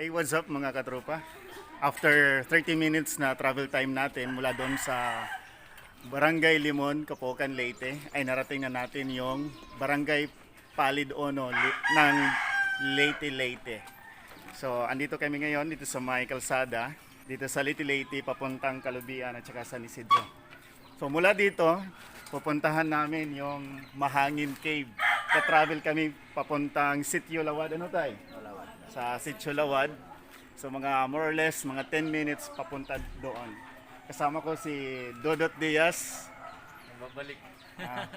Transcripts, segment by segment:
Hey, what's up mga katropa? After 30 minutes na travel time natin mula doon sa Barangay Limon, Capocan, Leyte, ay narating na natin yung Barangay Palid Ono ng Leyte, Leyte. So, andito kami ngayon dito sa may kalsada, dito sa Leyte, Leyte, papuntang Calubian at saka San Isidro. So, mula dito, pupuntahan namin yung Mahangin Cave. Ka-travel kami papuntang Sitio Lawad. Ano tayo? Sa Sitio Lawad. So mga more or less mga 10 minutes papunta doon. Kasama ko si Dodot Diaz.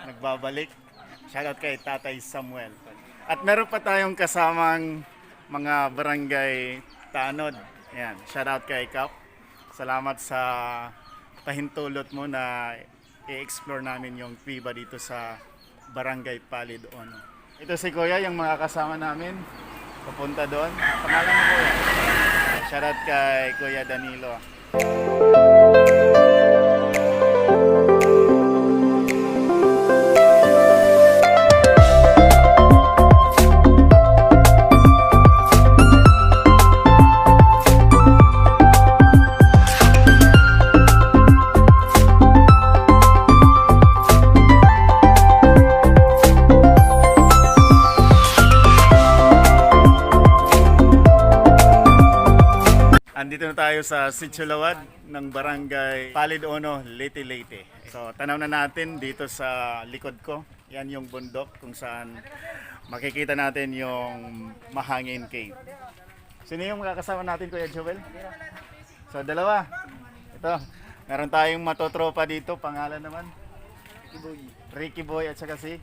Nagbabalik. Shoutout kay Tatay Samuel. At meron pa tayong kasamang mga barangay tanod. Yan, shoutout kay Kap. Salamat sa pahintulot mo na i-explore namin yung Cueva dito sa Barangay Palid Ono. Ito si Kuya, yung mga kasama namin. Papunta doon. Pangalan mo Kuya. Shoutout kay Kuya Danilo. Andito na tayo sa Sitio Lawad ng Barangay Palid Ono, Leyte, Leyte. So, tanaw na natin dito sa likod ko. Yan yung bundok kung saan makikita natin yung Mahangin Cave. Sino yung makakasama natin, Kuya Joel? So, dalawa. Ito, meron tayong matotropa dito. Pangalan naman? Ricky Boy at saka si?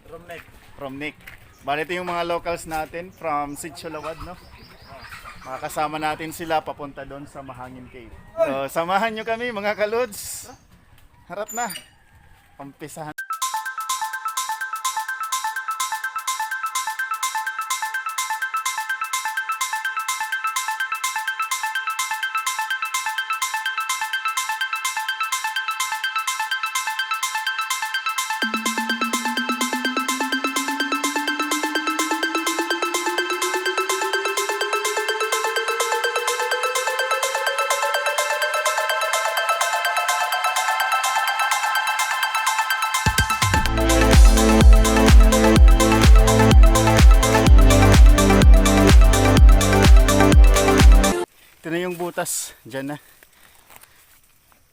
Romnick. Bali, ito yung mga locals natin from Sitio Lawad, no? Makakasama natin sila papunta doon sa Mahangin Cave. So, samahan nyo kami mga kalods. Harap na. Pampisahan. Ito na yung butas, dyan na.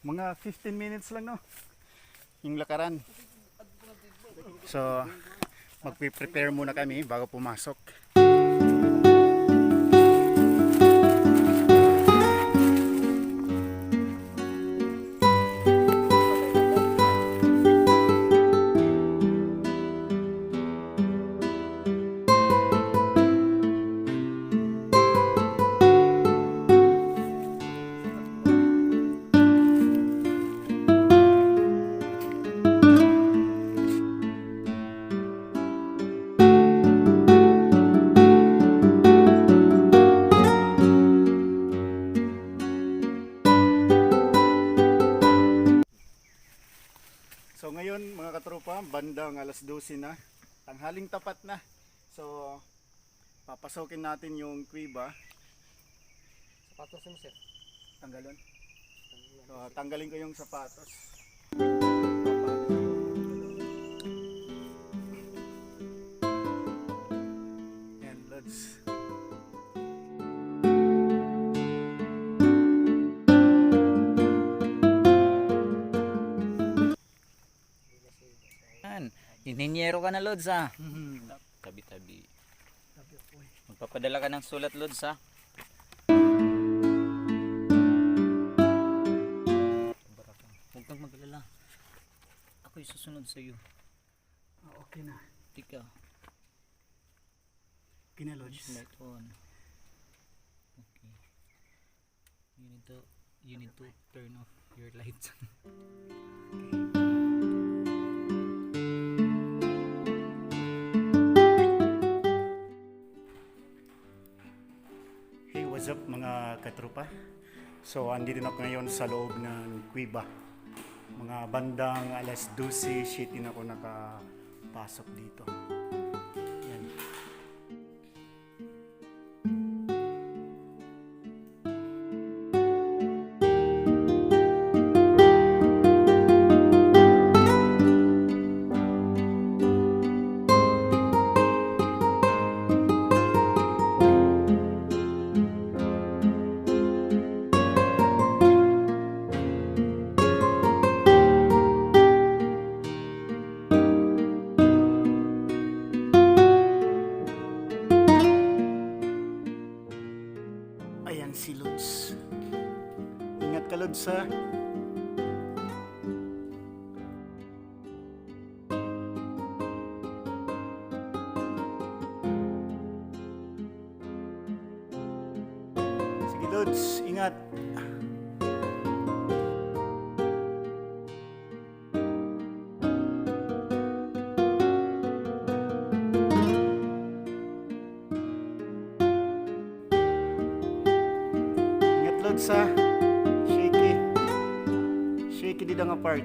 Mga 15 minutes lang, no? Yung lakaran. So, magpe-prepare muna kami bago pumasok. bandang alas 12 na. Tanghaling tapat na. So, papasokin natin yung kuweba. Sapatos mo, sir. Tanggalon. So, tanggalin ko yung sapatos. Yan, Lods. Ininyero ka na, Lods, ha? Tabi-tabi. Magpapadala ka ng sulat, Lods, ha? Huwag kang magalala. Ako'y susunod sa iyo. Okay na. Tika. Okay na, Lods. Light on. Okay. You need to turn off your lights. Hey, what's up mga katropa? So, andito na ako ngayon sa loob ng kuweba. Mga bandang alas 12, shit din ako nakapasok dito. Yan. Ayan si Lods. Ingat ka, Lods, ha? Sige, Lods, ingat. Ingat, Lods, ha? Shaky. Shaky di lang apart.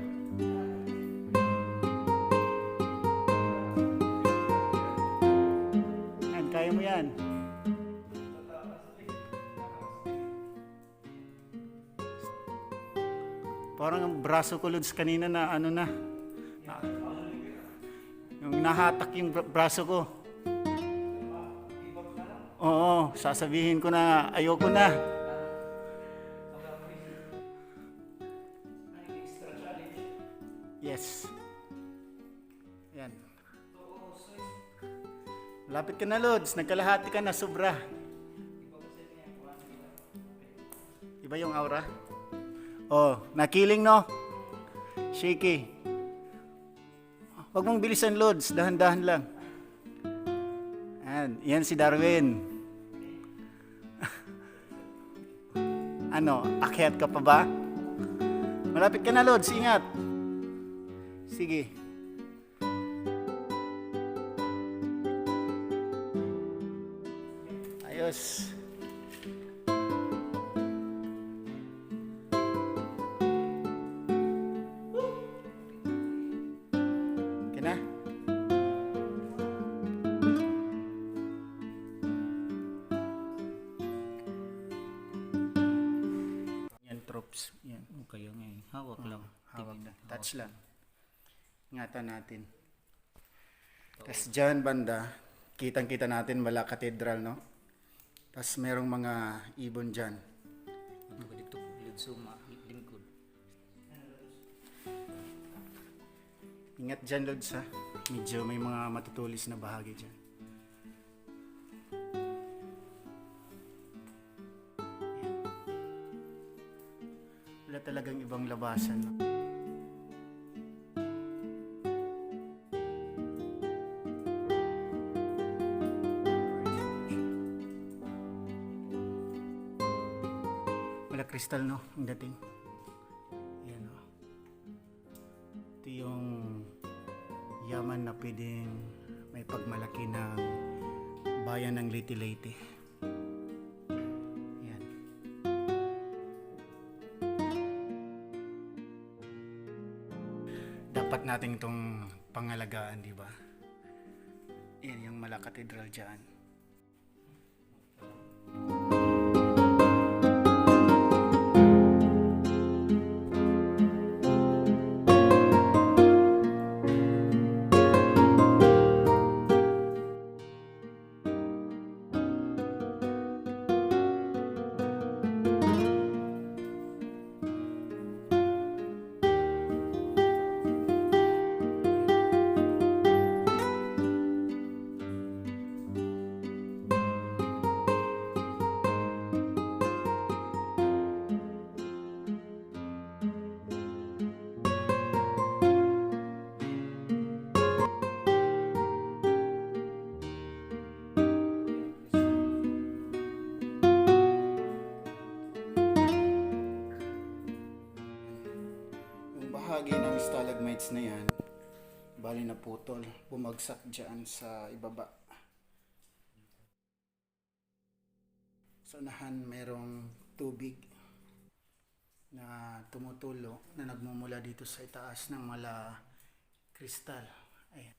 Yan, kaya mo yan. Parang ang braso ko, Lods, kanina na ano na. Yung nahatak yung braso ko. Oo, sasabihin ko na ayoko na. Yes. Yan. Lapit ka na, Lods. Nagkalahati ka na, sobra. Iba yung aura? Oh, nakiling, no? Shaky. Huwag mong bilisan, Lods. Dahan-dahan lang. Yan si Darwin. Ano, akyat ka pa ba? Malapit ka na, Lods. Ingat. Sige. Ayos. Okay na? Yan, troops. Yan. Kaya nga eh. Hawak lang. Hawak na. Touch lang. Ingatan natin. Tapos dyan banda, kitang-kita natin Mala Cathedral, no? Tapos merong mga ibon dyan. Ano ka dito? Lods, lingkod. Ingat dyan, Lods, ha? Medyo may mga matutulis na bahagi dyan. Yan. Wala talagang ibang labasan, no? Wala kristal, no? Ang dating. Yan, no? Ito yung yaman na pwedeng may pagmalaki ng bayan ng Leyte-Leyte. Yan. Dapat natin natin itong pangalagaan, di ba? Yan yung Mala Cathedral dyan. Yung bahagi ng stalagmites na yan, bali na putol, bumagsak dyan sa ibaba. Sa unahan merong tubig na tumutulo na nagmumula dito sa itaas ng Mala Kristal. Ayan.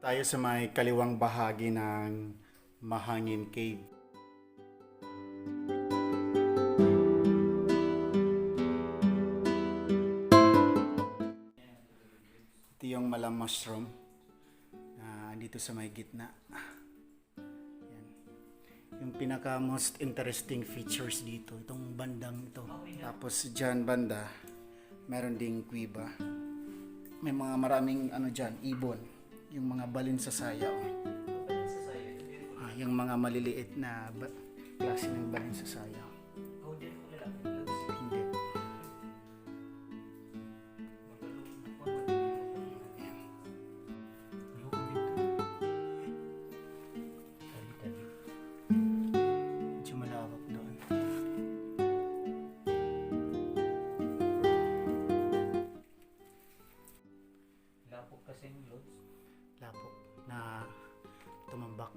Tayo sa may kaliwang bahagi ng Mahangin Cave. Ito yung Mala Mushroom na dito sa may gitna. Yan. Yung pinaka most interesting features dito, itong bandang ito. Tapos dyan banda, meron ding kuweba. May mga maraming dyan, ibon. Yung mga balin sa sayaw. Yung mga maliliit na klase ng balin sa sayaw. Hindi. Medyo malawak doon. Lapok kasi yung loads. Lapok na tumambak.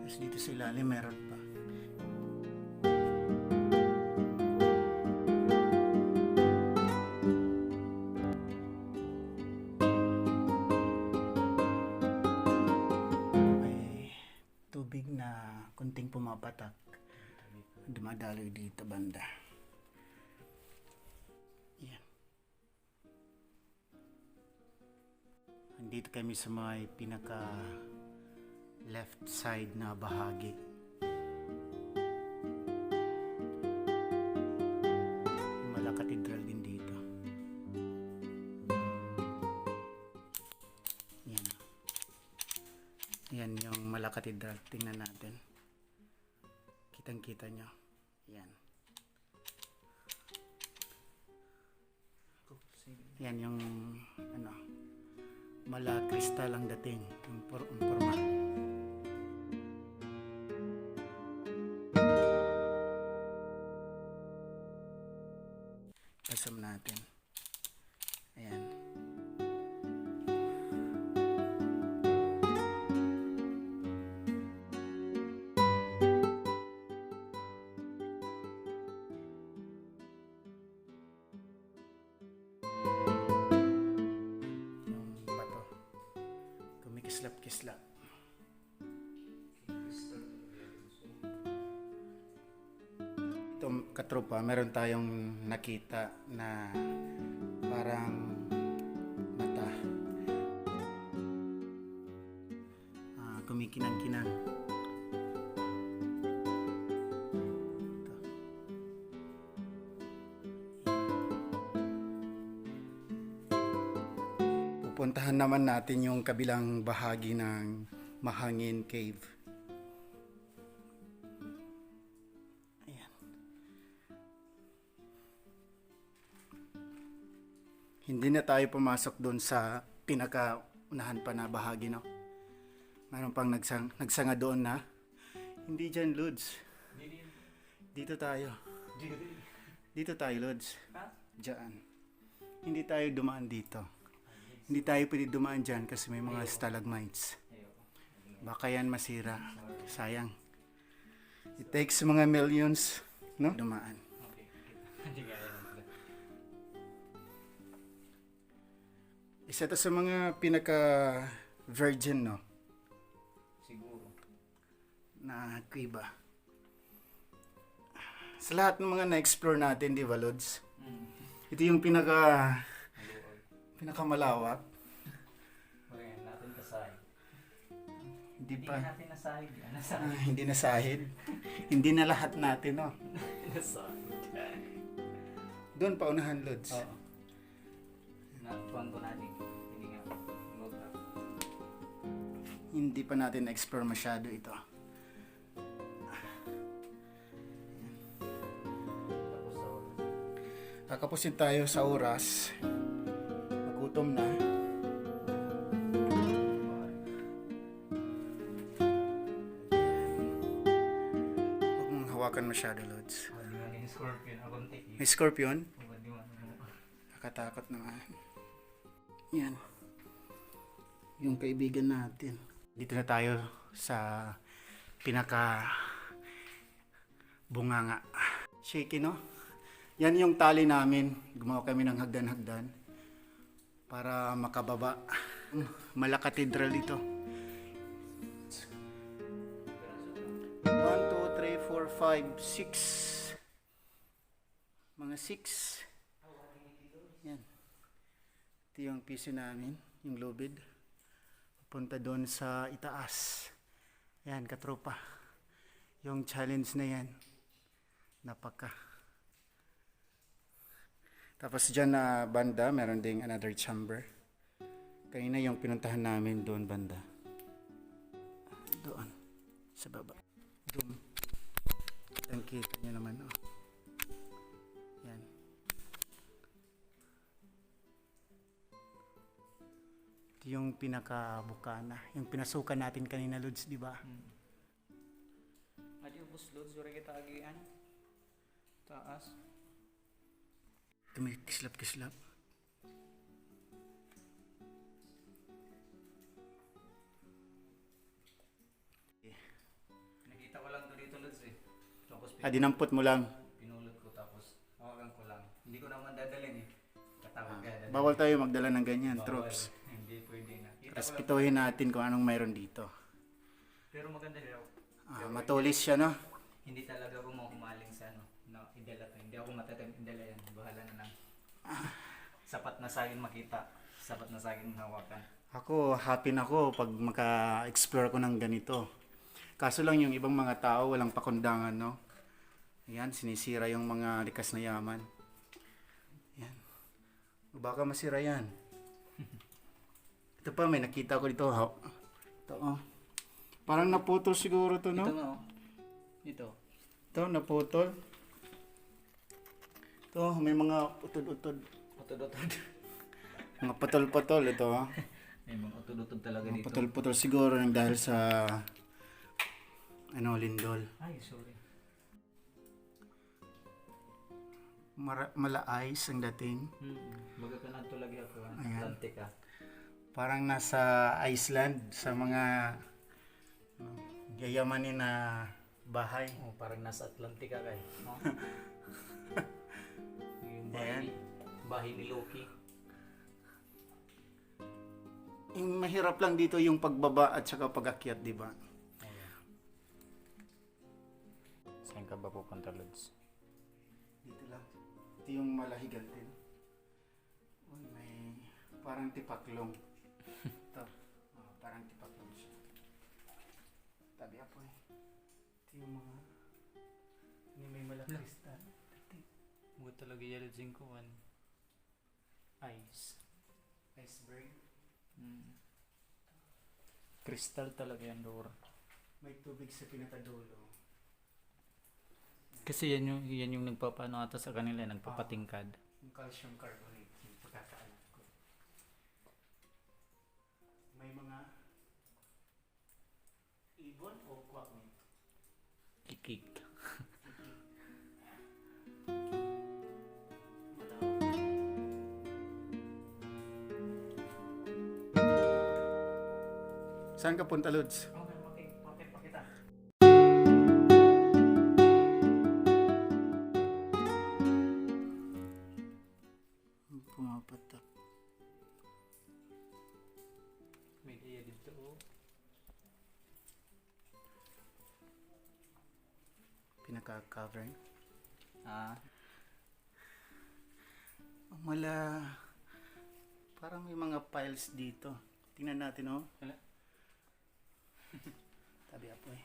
Tapos dito sa ilalim meron pa. Tubig na kunting pumapatak, dumadaloy dito banda. Yan. Andito kami sa may pinaka left side na bahagi. Yung Mala Cathedral din dito. Yan. Yan yung Mala Cathedral. Tingnan natin. Kitang-kita nyo. Yan. Yan yung Mala Kristal ang dating. Yung forma. Pasam natin. Ayan. Kislap-kislap. Ito katropa, meron tayong nakita na parang mata. Kumikinang-kinang. Ito. Puntahan naman natin yung kabilang bahagi ng Mahangin Cave. Ayan. Hindi na tayo pumasok doon sa pinakaunahan pa na bahagi, no? Mayroon pang nagsanga doon na. Hindi dyan, Lods. Dito tayo. Dito tayo, Lods. Diyan. Hindi tayo dumaan dito. Hindi tayo pwede dumaan dyan kasi may mga stalagmites. Baka yan masira. Sayang. It takes mga millions, no? Dumaan. Isa to sa mga pinaka-virgin, no? Siguro. Na kuiba. Sa lahat ng mga na-explore natin, di ba, Lods? Ito yung pinakamalawak. Okay, natin kasahid. Hindi pa. natin nasahid. Hindi na sahid. Hindi na lahat natin, no? Nasahid. Doon pa unahan, Lods. Oo. Nakuhan ko natin. Hindi nga. Hindi pa natin na-explore masyado ito. Kakapusin tayo sa oras. Magutom na. Huwag mong hawakan masyado, Lods. Hindi nga yung scorpion. Agunti. May scorpion? Hindi mo. Nakatakot naman. Yan. Yung kaibigan natin. Dito na tayo sa pinaka bunganga. Shaky, no? Yan yung tali namin. Gumawa kami ng hagdan-hagdan para makababa. Malakatedral ito. 1, 2, 3, 4, 5, 6. Mga 6. Yan. Ito yung piso namin, yung lubid. Punta doon sa itaas. Yan, katropa. Yung challenge na yan. Napaka. Tapos dyan na banda, meron ding another chamber. Kanina yung pinuntahan namin doon banda. Doon. Sa baba. Doon. Kita nyo naman, oh. Yan. Ito yung pinakabukana. Yung pinasukan natin kanina, Lods, di ba? Adi ubos load. Sura kita agian. Taas. Ito may kislap-kislap. Nakita ko lang to dito lods eh. Tapos Dinampot mo lang. pinulot ko tapos hawakan ko lang. Hindi ko naman dadalhin eh. Katawag ka dadalhin. Bawal tayo magdala ng ganyan, Bawal. troops. Hindi pwede na. Kita ko lang. Respetuhin natin kung anong mayroon dito. Pero maganda siya. Matulis siya, no? Hindi talaga ako mahumaling sa ano. No, idala to. Hindi ako matatag idala yan. Bahala na lang. Sapat na sa akin makita. Sapat na sa akin hawakan. Ako, happy na ako pag maka-explore ko ng ganito. Kaso lang yung ibang mga tao, walang pakundangan, no? Ayan, sinisira yung mga likas na yaman. Ayan. Baka masira yan. Ito pa, may nakita ko dito. Ito, oh. Parang naputol siguro to, no? Ito nga oh. Ito. Ito, naputol. Ito, may mga utod-utod. Utod-utod. Mga patol-patol ito, ha? May mga utod-utod talaga Mga dito. patol-patol siguro nang dahil sa lindol. Ay, sorry. Malaayos ang dating. Baga ka na ito lagi ako. Ayan. Atlantic ah. Parang nasa Iceland sa mga yayamanin na bahay. Oh, parang nasa Atlantic ka kay. No? Yung Ayan. bahay ni Loki. Yung mahirap lang dito yung pagbaba at saka pag-akyat, di ba? Saan ka ba pupunta, Lods? Dito lang. Ito yung malahigan din. Uy, may parang tipaklong. Ito. Parang tipaklong siya. Tabi ako eh. Ito yung mga may malakristal. Buat talaga yellow zinc ko man. Ice. Iceberg. Crystal talaga yan, door. May tubig sa pinakadulo. Kasi yan yung nagpapano ata sa kanila, nagpapatingkad. Yung calcium carbonate, yung pagkakaalam ko. May mga ibon o kwakmi? Kikik. Saan ka punta, Lods? Okay, pakita. Pumapatak. May iya dito, oh. Pinaka-cover. Ah, Mala, parang may mga piles dito. Tingnan natin, oh. wala. Tabi apo eh.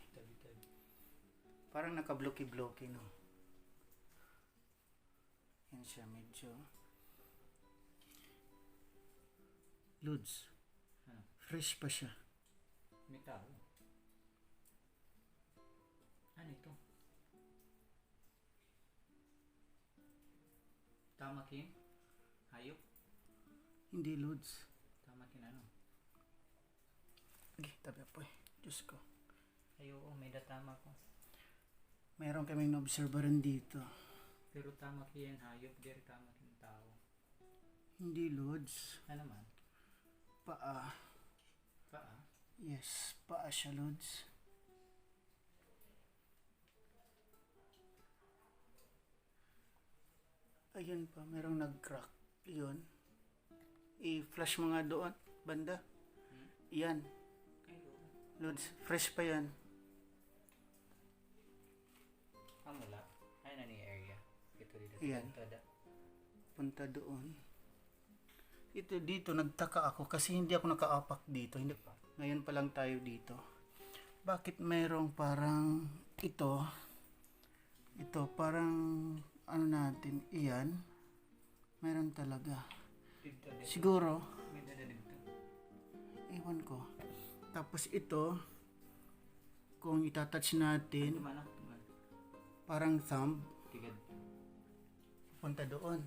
Parang naka-blocky-blocky, no? Yan siya, medyo. Lods. Ano? Fresh pa siya. May tao. Ano ito? Tamakin? Hayop? Hindi, Lods. Tamakin ano? Okay, tabi apo eh. Diyos ko. Ay, oo, may datama ko. Meron kaming na-obserbaran dito. Pero tamakin yan, hayop. Gary tamakin tao. Hindi, Lods. Ano man? Paa. Paa? Yes, paa siya, Lods. Ayun pa, merong nag-crack. Yun. I-flash mo nga doon, banda. Yan. Ay, oo. Lods, fresh pa yan. Ang wala. Ay, na ni area. Ito dito. Yan. Tada. Punta doon. Ito dito, nagtaka ako kasi hindi ako nakaapak dito. Hindi pa. Ngayon pa lang tayo dito. Bakit merong parang ito? Ito, parang ano natin, iyan. Meron talaga. Dito. Siguro, May dada dito. ewan ko. Tapos ito, kung itatouch natin, Tumana. Tumana. parang thumb, Tigad. punta doon.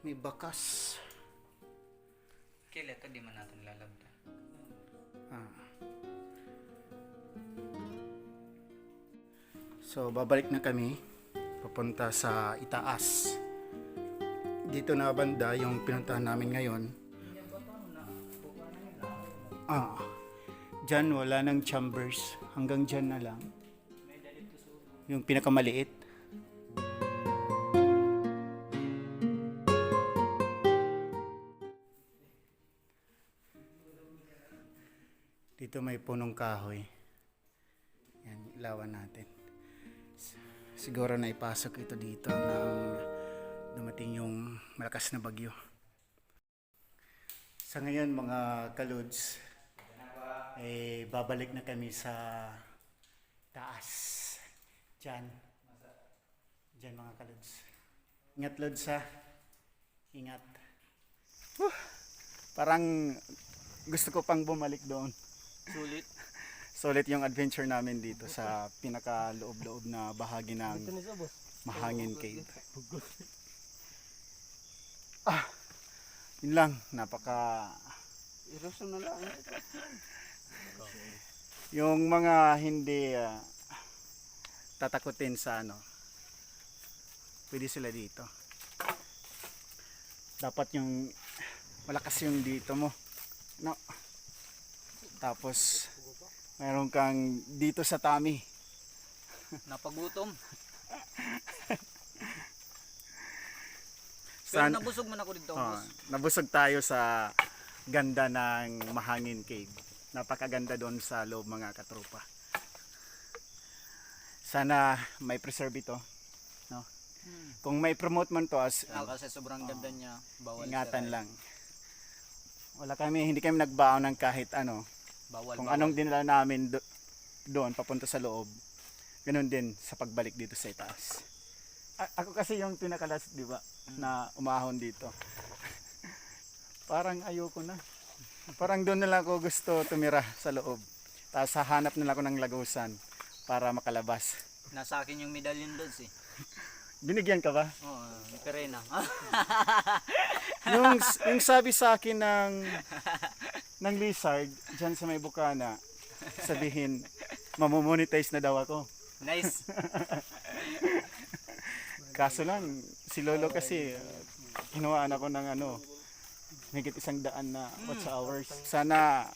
May bakas. Kailan ito, di man natin lalabda. Ah. So, babalik na kami. Papunta sa itaas. Dito na banda yung pinuntahan namin ngayon. Ah. Diyan wala nang chambers. Hanggang diyan na lang. Yung pinakamaliit. Dito may punong kahoy. Yan, ilawan natin. Siguro na ipasok ito dito nang dumating yung malakas na bagyo. Sa ngayon mga kaluds, babalik na kami sa taas. Diyan. Diyan mga kaluds. Ingat Lods ha. Ingat. Parang gusto ko pang bumalik doon. Sulit. Sulit yung adventure namin dito sa pinaka-loob-loob na bahagi ng Ito ni sa boss. Mahangin Cave. Yun lang, napaka... Irosan na lang. Yung mga hindi tatakutin sa pwede sila dito. Dapat yung malakas yung dito mo. No. Tapos meron kang dito sa tummy. Napagutom. Pero San, nabusog man ako dito, oh, boss. nabusog tayo sa ganda ng Mahangin Cave. Napakaganda doon sa loob mga katropa. Sana may preserve ito. No? Kung may promote man to as Kasi sobrang ganda niya. Bawal ingatan sira. lang. Hindi kami nagbaon ng kahit Bawal. Kung bawal. anong dinala namin doon papunta sa loob. Ganun din sa pagbalik dito sa itaas. Ako kasi yung pinakalas, di ba, na umahon dito. Parang ayoko na. Parang doon na lang ako gusto tumira sa loob. Tapos hahanap na lang ako ng lagusan para makalabas. Nasa akin yung medallion Lods eh. Binigyan ka ba? Oo, Perena. Yung sabi sa akin ng lizard dyan sa may bukana, sabihin, mamomonetize na daw ako. Nice. Kaso lang, si Lolo kasi, hinuhaan ako ng higit 100 na watch hours. Sana,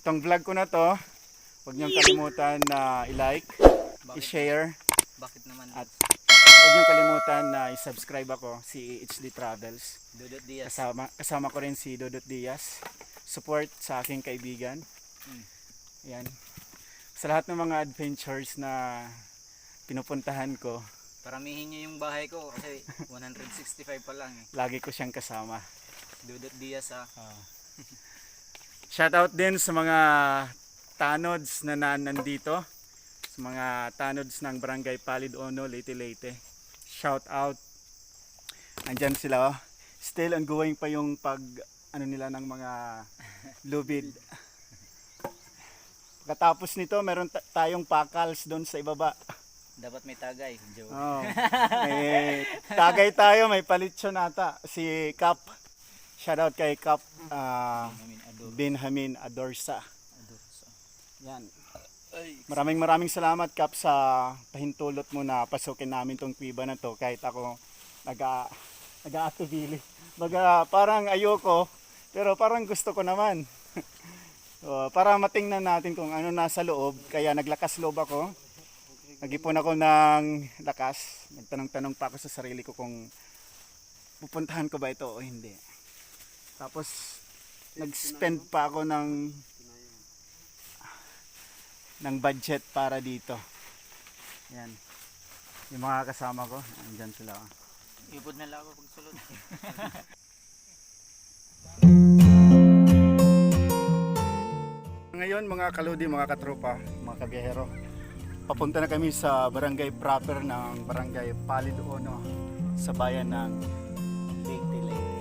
itong vlog ko na to, huwag niyong kalimutan na i-like, i-share, Bakit naman? at huwag niyong kalimutan na i-subscribe ako, si HD Travels. Dudut Diaz. Kasama ko rin si Dodot Diaz. Support sa aking kaibigan. Yan. Sa lahat ng mga adventures na pinupuntahan ko, Paramihin niyo yung bahay ko kasi 165 pa lang eh. lagi ko siyang kasama. Dudut Diaz ah. Shoutout din sa mga tanods na nandito. Sa mga tanods ng Barangay Palid Ono, Leyte Leyte. Shoutout. Andyan sila. Oh. Still ongoing pa yung nila ng mga lubid. Pagkatapos nito, meron tayong pakals doon sa ibaba. Dapat may tagay. Joe. Oh. Tagay tayo, may palitso nata. Si Cap. Shoutout kay Cap Benjamin Adorsa. Yan. Maraming salamat Cap sa pahintulot mo na pasukin namin tong kuweba na to kahit ako nag-aatubili. Parang ayoko pero parang gusto ko naman. Para matingnan natin kung ano nasa loob kaya naglakas loob ako. Nag-ipon ako ng lakas. Nagtanong-tanong pa ako sa sarili ko kung pupuntahan ko ba ito o hindi. Tapos nag-spend pa ako ng budget para dito. Yan. Yung mga kasama ko, andyan sila. Ipod na lang ako pag sulod. Ngayon mga kaludi, mga katropa, mga kabiyahero, papunta na kami sa barangay proper ng Barangay Palid Ono sa bayan ng Leyte Leyte.